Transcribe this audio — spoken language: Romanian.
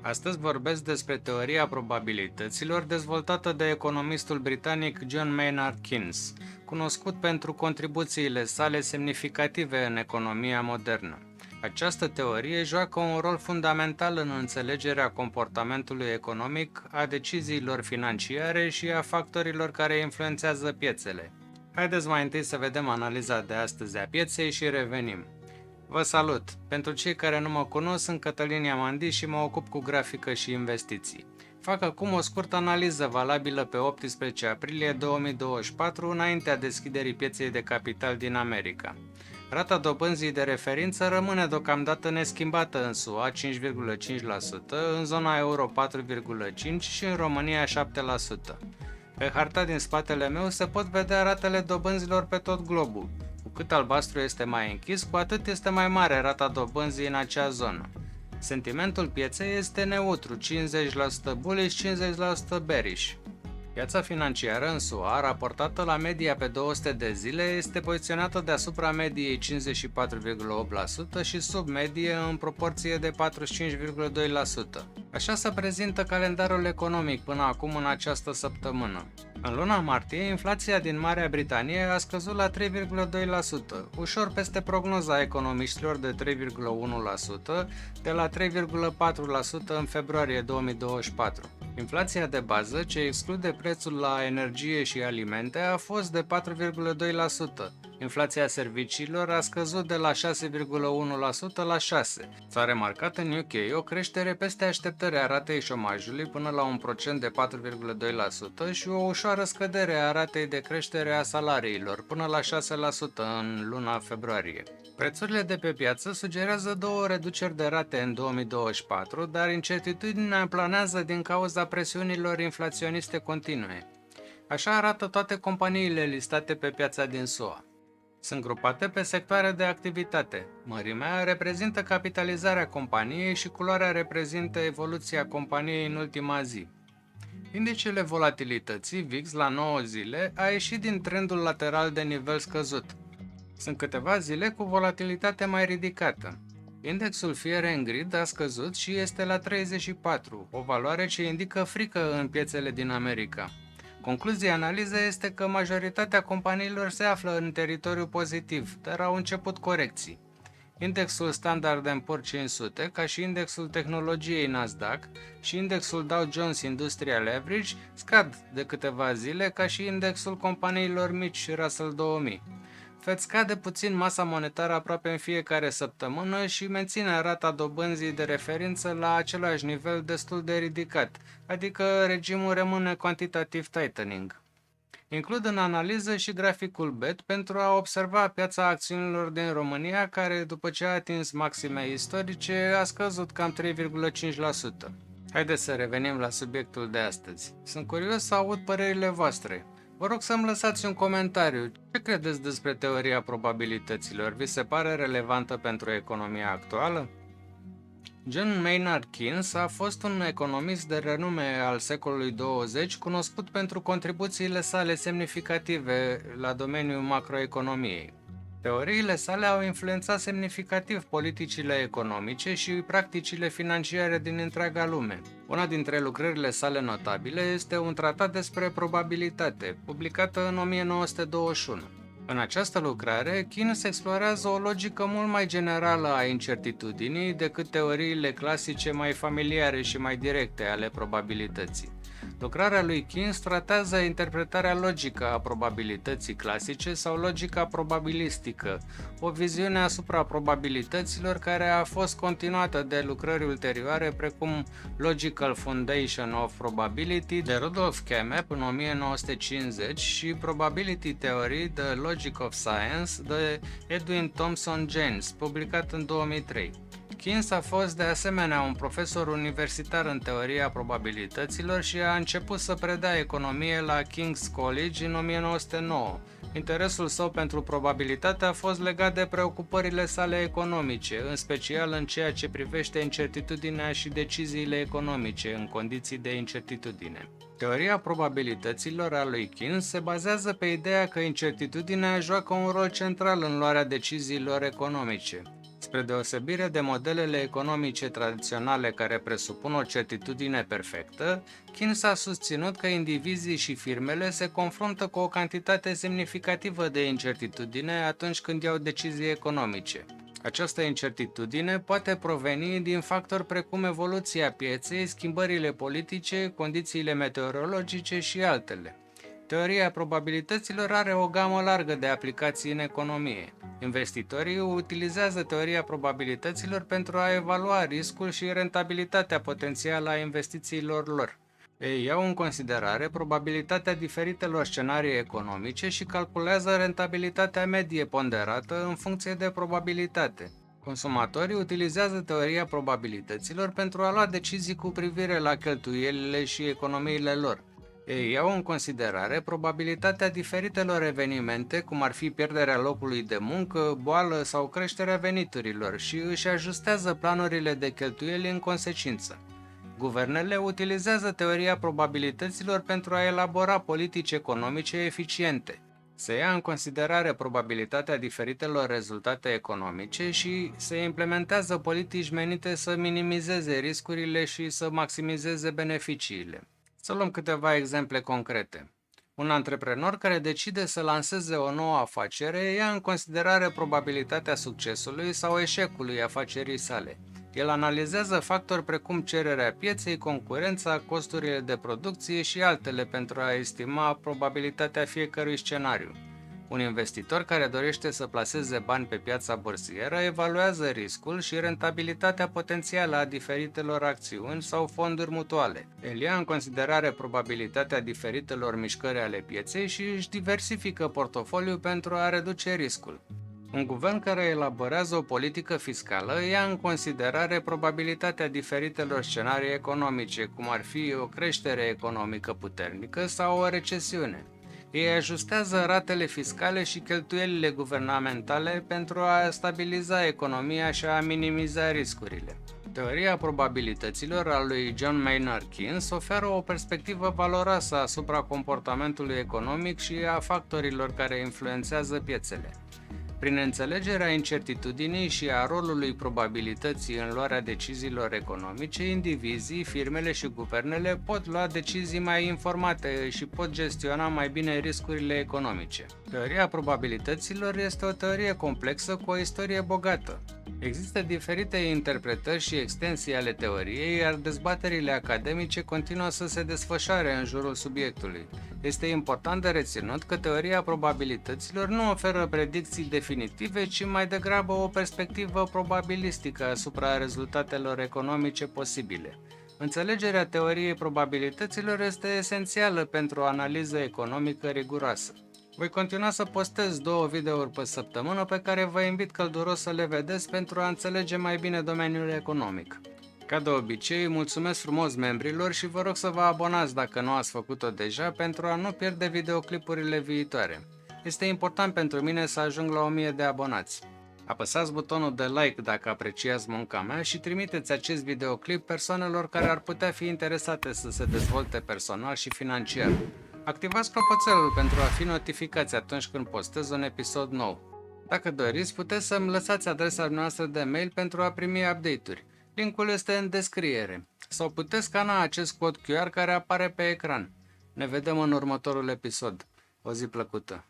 Astăzi vorbesc despre teoria probabilităților dezvoltată de economistul britanic John Maynard Keynes, cunoscut pentru contribuțiile sale semnificative în economia modernă. Această teorie joacă un rol fundamental în înțelegerea comportamentului economic, a deciziilor financiare și a factorilor care influențează piețele. Haideți mai întâi să vedem analiza de astăzi a pieței și revenim. Vă salut! Pentru cei care nu mă cunosc, sunt Cătălin Iamandi și mă ocup cu grafică și investiții. Fac acum o scurtă analiză valabilă pe 18 aprilie 2024, înaintea deschiderii pieței de capital din America. Rata dobânzii de referință rămâne deocamdată neschimbată în SUA 5,5%, în zona euro 4,5% și în România 7%. Pe harta din spatele meu se pot vedea ratele dobânzilor pe tot globul. Cu cât albastru este mai închis, cu atât este mai mare rata dobânzii în acea zonă. Sentimentul pieței este neutru, 50% bullish, 50% bearish. Piața financiară în SUA, raportată la media pe 200 de zile, este poziționată deasupra mediei 54,8% și sub medie în proporție de 45,2%. Așa se prezintă calendarul economic până acum în această săptămână. În luna martie, inflația din Marea Britanie a scăzut la 3,2%, ușor peste prognoza economiștilor de 3,1%, de la 3,4% în februarie 2024. Inflația de bază, ce exclude prețul la energie și alimente, a fost de 4,2%. Inflația serviciilor a scăzut de la 6,1% la 6%. S-a remarcat în UK o creștere peste așteptări a ratei șomajului până la un procent de 4,2% și o ușoară scădere a ratei de creștere a salariilor până la 6% în luna februarie. Prețurile de pe piață sugerează două reduceri de rate în 2024, dar incertitudinea planează din cauza presiunilor inflaționiste continue. Așa arată toate companiile listate pe piața din SUA. Sunt grupate pe sectoare de activitate. Mărimea reprezintă capitalizarea companiei și culoarea reprezintă evoluția companiei în ultima zi. Indicele volatilității VIX la 9 zile a ieșit din trendul lateral de nivel scăzut. Sunt câteva zile cu volatilitate mai ridicată. Indexul Fear and Greed a scăzut și este la 34, o valoare ce indică frică în piețele din America. Concluzia analizei este că majoritatea companiilor se află în teritoriu pozitiv, dar au început corecții. Indexul Standard & Poor's 500, ca și indexul tehnologiei Nasdaq și indexul Dow Jones Industrial Average scad de câteva zile, ca și indexul companiilor mici Russell 2000. Fed scade puțin masa monetară aproape în fiecare săptămână și menține rata dobânzii de referință la același nivel destul de ridicat, adică regimul rămâne quantitative tightening. Includ în analiză și graficul BET pentru a observa piața acțiunilor din România, care după ce a atins maxime istorice a scăzut cam 3,5%. Haideți să revenim la subiectul de astăzi. Sunt curios să aud părerile voastre. Vă rog să-mi lăsați un comentariu. Ce credeți despre teoria probabilităților? Vi se pare relevantă pentru economia actuală? John Maynard Keynes a fost un economist de renume al secolului 20, cunoscut pentru contribuțiile sale semnificative la domeniul macroeconomiei. Teoriile sale au influențat semnificativ politicile economice și practicile financiare din întreaga lume. Una dintre lucrările sale notabile este un tratat despre probabilitate, publicată în 1921. În această lucrare, Keynes explorează o logică mult mai generală a incertitudinii decât teoriile clasice mai familiare și mai directe ale probabilității. Lucrarea lui Keynes tratează interpretarea logică a probabilității clasice sau logica probabilistică, o viziune asupra probabilităților care a fost continuată de lucrări ulterioare precum Logical Foundation of Probability de Rudolf Carnap în 1950 și Probability Theory The Logic of Science de Edwin Thomson James, publicat în 2003. Keynes a fost de asemenea un profesor universitar în teoria probabilităților și a început să predea economie la King's College în 1909. Interesul său pentru probabilitate a fost legat de preocupările sale economice, în special în ceea ce privește incertitudinea și deciziile economice în condiții de incertitudine. Teoria probabilităților a lui Keynes se bazează pe ideea că incertitudinea joacă un rol central în luarea deciziilor economice. Spre deosebire de modelele economice tradiționale care presupun o certitudine perfectă, Keynes a susținut că indivizii și firmele se confruntă cu o cantitate semnificativă de incertitudine atunci când iau decizii economice. Această incertitudine poate proveni din factori precum evoluția pieței, schimbările politice, condițiile meteorologice și altele. Teoria probabilităților are o gamă largă de aplicații în economie. Investitorii utilizează teoria probabilităților pentru a evalua riscul și rentabilitatea potențială a investițiilor lor. Ei iau în considerare probabilitatea diferitelor scenarii economice și calculează rentabilitatea medie ponderată în funcție de probabilitate. Consumatorii utilizează teoria probabilităților pentru a lua decizii cu privire la cheltuielile și economiile lor. Ei iau în considerare probabilitatea diferitelor evenimente, cum ar fi pierderea locului de muncă, boală sau creșterea veniturilor și își ajustează planurile de cheltuieli în consecință. Guvernele utilizează teoria probabilităților pentru a elabora politici economice eficiente. Se ia în considerare probabilitatea diferitelor rezultate economice și se implementează politici menite să minimizeze riscurile și să maximizeze beneficiile. Să luăm câteva exemple concrete. Un antreprenor care decide să lanseze o nouă afacere ia în considerare probabilitatea succesului sau eșecului afacerii sale. El analizează factori precum cererea pieței, concurența, costurile de producție și altele pentru a estima probabilitatea fiecărui scenariu. Un investitor care dorește să plaseze bani pe piața bursieră evaluează riscul și rentabilitatea potențială a diferitelor acțiuni sau fonduri mutuale. El ia în considerare probabilitatea diferitelor mișcări ale pieței și își diversifică portofoliul pentru a reduce riscul. Un guvern care elaborează o politică fiscală ia în considerare probabilitatea diferitelor scenarii economice, cum ar fi o creștere economică puternică sau o recesiune. Ei ajustează ratele fiscale și cheltuielile guvernamentale pentru a stabiliza economia și a minimiza riscurile. Teoria probabilităților a lui John Maynard Keynes oferă o perspectivă valoroasă asupra comportamentului economic și a factorilor care influențează piețele. Prin înțelegerea incertitudinii și a rolului probabilității în luarea deciziilor economice, indivizii, firmele și guvernele pot lua decizii mai informate și pot gestiona mai bine riscurile economice. Teoria probabilităților este o teorie complexă cu o istorie bogată. Există diferite interpretări și extensii ale teoriei, iar dezbaterile academice continuă să se desfășoare în jurul subiectului. Este important de reținut că teoria probabilităților nu oferă predicții definitive, ci mai degrabă o perspectivă probabilistică asupra rezultatelor economice posibile. Înțelegerea teoriei probabilităților este esențială pentru o analiză economică riguroasă. Voi continua să postez 2 videouri pe săptămână pe care vă invit călduros să le vedeți pentru a înțelege mai bine domeniul economic. Ca de obicei, mulțumesc frumos membrilor și vă rog să vă abonați dacă nu ați făcut-o deja pentru a nu pierde videoclipurile viitoare. Este important pentru mine să ajung la 1000 de abonați. Apăsați butonul de like dacă apreciați munca mea și trimiteți acest videoclip persoanelor care ar putea fi interesate să se dezvolte personal și financiar. Activați clopoțelul pentru a fi notificați atunci când postez un episod nou. Dacă doriți, puteți să-mi lăsați adresa noastră de mail pentru a primi update-uri. Linkul este în descriere. Sau puteți scana acest cod QR care apare pe ecran. Ne vedem în următorul episod. O zi plăcută!